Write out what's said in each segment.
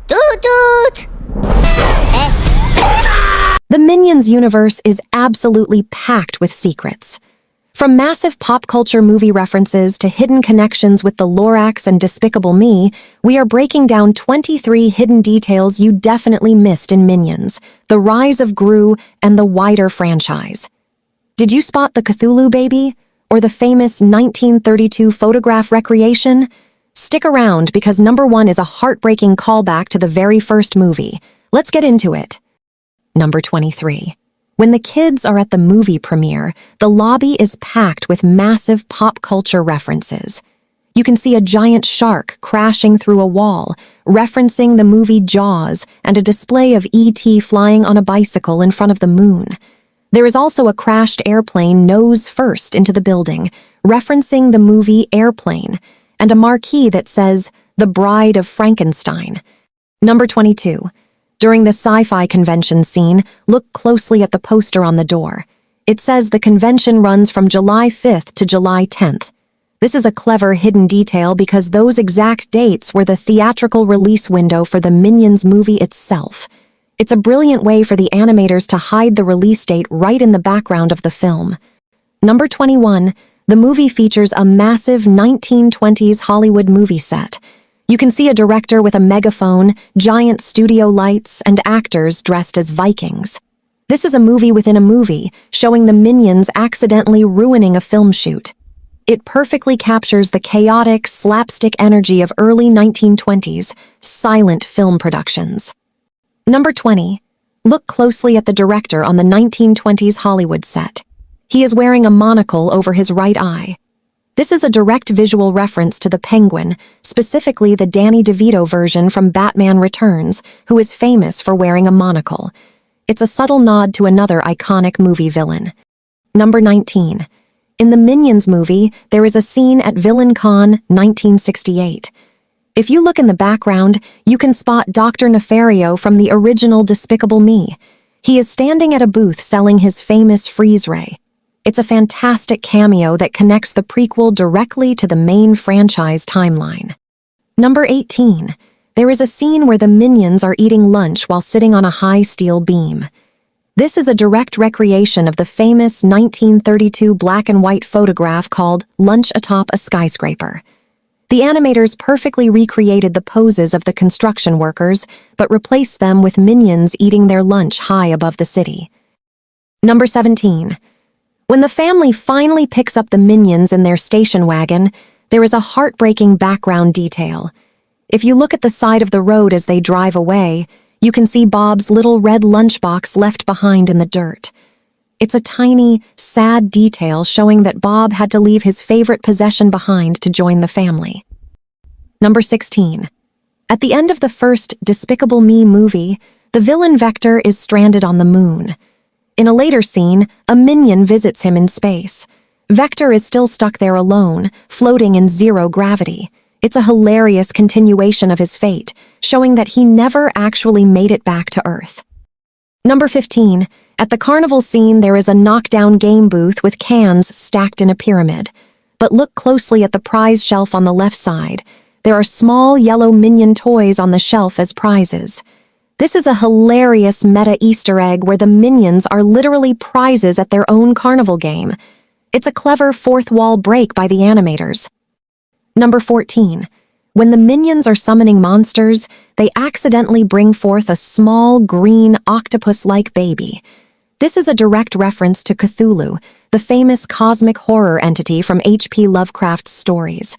Toot toot! The Minions universe is absolutely packed with secrets. From massive pop culture movie references to hidden connections with the Lorax and Despicable Me, we are breaking down 23 hidden details you definitely missed in Minions, the Rise of Gru, and the wider franchise. Did you spot the Cthulhu baby? Or the famous 1932 photograph recreation? Stick around because number 1 is a heartbreaking callback to the very first movie. Let's get into it. Number 23. When the kids are at the movie premiere, the lobby is packed with massive pop culture references. You can see a giant shark crashing through a wall, referencing the movie Jaws, and a display of E.T. flying on a bicycle in front of the moon. There is also a crashed airplane nose first into the building, referencing the movie Airplane, and a marquee that says, The Bride of Frankenstein. Number 22. During the Sci-Fi convention scene, look closely at the poster on the door. It says the convention runs from July 5th to July 10th. This is a clever hidden detail because those exact dates were the theatrical release window for the Minions movie itself. It's a brilliant way for the animators to hide the release date right in the background of the film. Number 21. The movie features a massive 1920s Hollywood movie set. You can see a director with a megaphone, giant studio lights, and actors dressed as Vikings. This is a movie within a movie, showing the Minions accidentally ruining a film shoot. It perfectly captures the chaotic, slapstick energy of early 1920s, silent film productions. Number 20. Look closely at the director on the 1920s Hollywood set. He is wearing a monocle over his right eye. This is a direct visual reference to the Penguin, specifically the Danny DeVito version from Batman Returns, who is famous for wearing a monocle. It's a subtle nod to another iconic movie villain. Number 19. In the Minions movie, there is a scene at VillainCon 1968. If you look in the background, you can spot Dr. Nefario from the original Despicable Me. He is standing at a booth selling his famous freeze ray. It's a fantastic cameo that connects the prequel directly to the main franchise timeline. Number 18. There is a scene where the Minions are eating lunch while sitting on a high steel beam. This is a direct recreation of the famous 1932 black and white photograph called Lunch Atop a Skyscraper. The animators perfectly recreated the poses of the construction workers, but replaced them with Minions eating their lunch high above the city. Number 17. When the family finally picks up the Minions in their station wagon, there is a heartbreaking background detail. If you look at the side of the road as they drive away, you can see Bob's little red lunchbox left behind in the dirt. It's a tiny, sad detail showing that Bob had to leave his favorite possession behind to join the family. Number 16. At the end of the first Despicable Me movie, the villain Vector is stranded on the moon. In a later scene, a Minion visits him in space. Vector is still stuck there alone, floating in zero gravity. It's a hilarious continuation of his fate, showing that he never actually made it back to Earth. Number 15. At the Carnival scene, there is a knockdown game booth with cans stacked in a pyramid. But look closely at the prize shelf on the left side. There are small yellow Minion toys on the shelf as prizes. This is a hilarious meta Easter egg where the Minions are literally prizes at their own carnival game. It's a clever fourth wall break by the animators. Number 14. When the Minions are summoning monsters, they accidentally bring forth a small, green, octopus-like baby. This is a direct reference to Cthulhu, the famous cosmic horror entity from H.P. Lovecraft's stories.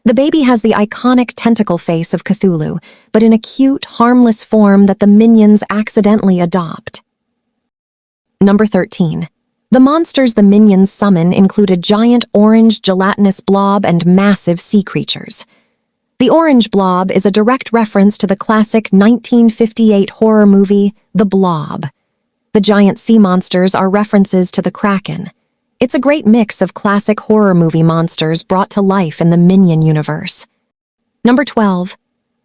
The baby has the iconic tentacle face of Cthulhu, but in a cute, harmless form that the Minions accidentally adopt. Number 13. The monsters the Minions summon include a giant orange gelatinous blob and massive sea creatures. The orange blob is a direct reference to the classic 1958 horror movie, The Blob. The giant sea monsters are references to the Kraken. It's a great mix of classic horror movie monsters brought to life in the Minion universe. Number 12.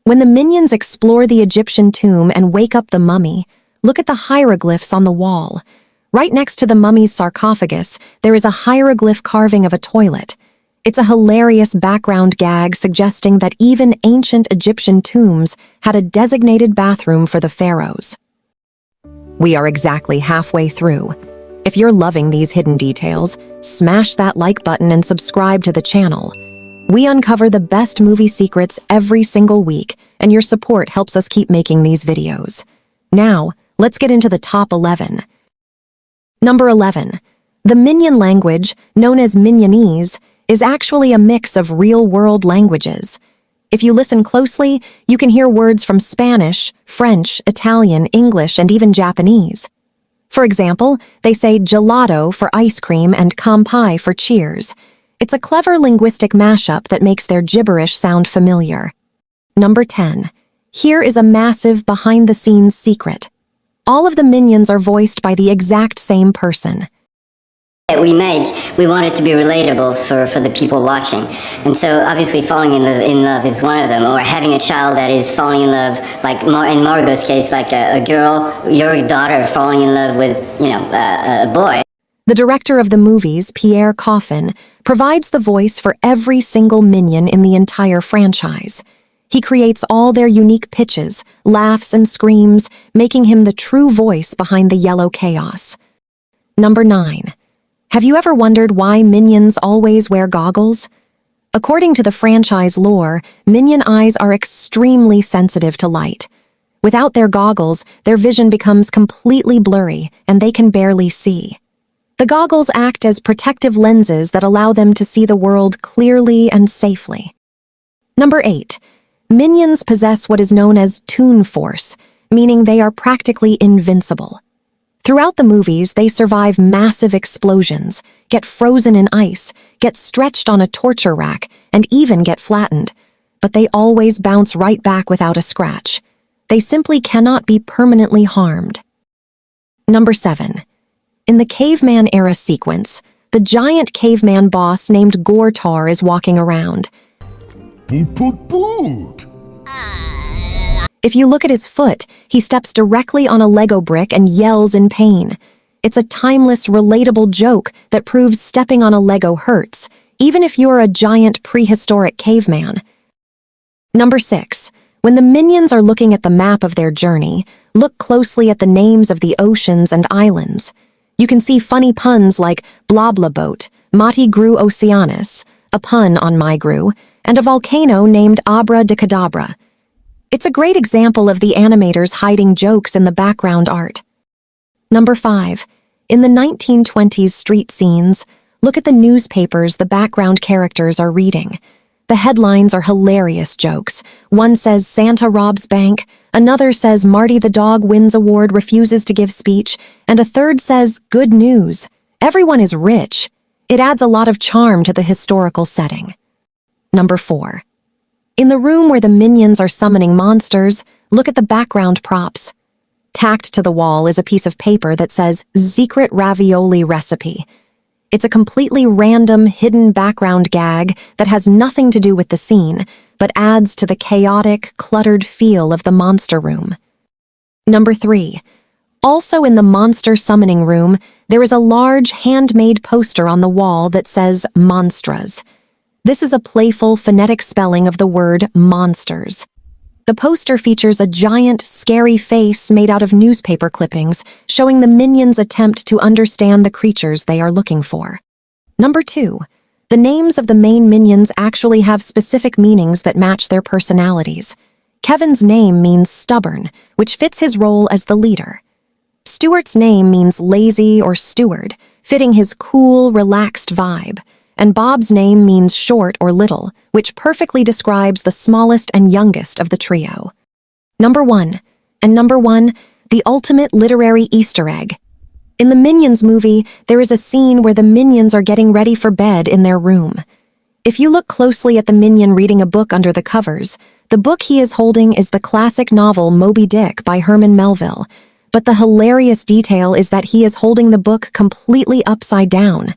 When the Minions explore the Egyptian tomb and wake up the mummy, look at the hieroglyphs on the wall. Right next to the mummy's sarcophagus, there is a hieroglyph carving of a toilet. It's a hilarious background gag suggesting that even ancient Egyptian tombs had a designated bathroom for the pharaohs. We are exactly halfway through. If you're loving these hidden details, smash that like button and subscribe to the channel. We uncover the best movie secrets every single week, and your support helps us keep making these videos. Now, let's get into the top 11. Number 11. The Minion language, known as Minionese, is actually a mix of real-world languages. If you listen closely, you can hear words from Spanish, French, Italian, English, and even Japanese. For example, they say gelato for ice cream and kampai for cheers. It's a clever linguistic mashup that makes their gibberish sound familiar. Number 10. Here is a massive behind-the-scenes secret. All of the minions are voiced by the exact same person. That we make, we want it to be relatable for the people watching. And so obviously falling in love is one of them, or having a child that is falling in love, like in Margot's case, like a girl, your daughter falling in love with, a boy. The director of the movies, Pierre Coffin, provides the voice for every single minion in the entire franchise. He creates all their unique pitches, laughs, and screams, making him the true voice behind the yellow chaos. Number 9. Have you ever wondered why minions always wear goggles? According to the franchise lore, minion eyes are extremely sensitive to light. Without their goggles, their vision becomes completely blurry, and they can barely see. The goggles act as protective lenses that allow them to see the world clearly and safely. Number 8. Minions possess what is known as Toon force, meaning they are practically invincible. Throughout the movies, they survive massive explosions, get frozen in ice, get stretched on a torture rack, and even get flattened. But they always bounce right back without a scratch. They simply cannot be permanently harmed. Number 7. In the Caveman era sequence, the giant caveman boss named Gortar is walking around. Poot poot poot! If you look at his foot, he steps directly on a Lego brick and yells in pain. It's a timeless, relatable joke that proves stepping on a Lego hurts, even if you're a giant prehistoric caveman. Number 6. When the minions are looking at the map of their journey, look closely at the names of the oceans and islands. You can see funny puns like Blablaboat, Mati Gru Oceanus, a pun on My Gru, and a volcano named Abra de Cadabra. It's a great example of the animators hiding jokes in the background art. Number 5. In the 1920s street scenes, look at the newspapers the background characters are reading. The headlines are hilarious jokes. One says Santa robs bank, another says Marty the dog wins award refuses to give speech, and a third says good news. Everyone is rich. It adds a lot of charm to the historical setting. Number 4. In the room where the minions are summoning monsters, look at the background props. Tacked to the wall is a piece of paper that says Secret Ravioli Recipe. It's a completely random, hidden background gag that has nothing to do with the scene, but adds to the chaotic, cluttered feel of the monster room. Number 3. Also in the monster summoning room, there is a large handmade poster on the wall that says Monstras. This is a playful, phonetic spelling of the word monsters. The poster features a giant, scary face made out of newspaper clippings, showing the minions' attempt to understand the creatures they are looking for. Number 2. The names of the main minions actually have specific meanings that match their personalities. Kevin's name means stubborn, which fits his role as the leader. Stuart's name means lazy or steward, fitting his cool, relaxed vibe. And Bob's name means short or little, which perfectly describes the smallest and youngest of the trio. Number 1. And number 1, the ultimate literary Easter egg. In the Minions movie, there is a scene where the minions are getting ready for bed in their room. If you look closely at the minion reading a book under the covers, the book he is holding is the classic novel Moby Dick by Herman Melville. But the hilarious detail is that he is holding the book completely upside down.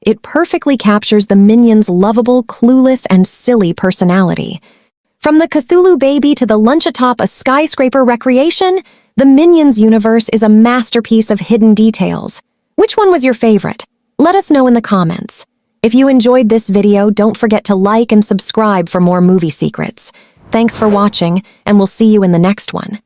It perfectly captures the minion's lovable, clueless, and silly personality. From the Cthulhu baby to the lunch atop a skyscraper recreation, the Minions universe is a masterpiece of hidden details. Which one was your favorite? Let us know in the comments. If you enjoyed this video, don't forget to like and subscribe for more movie secrets. Thanks for watching, and we'll see you in the next one.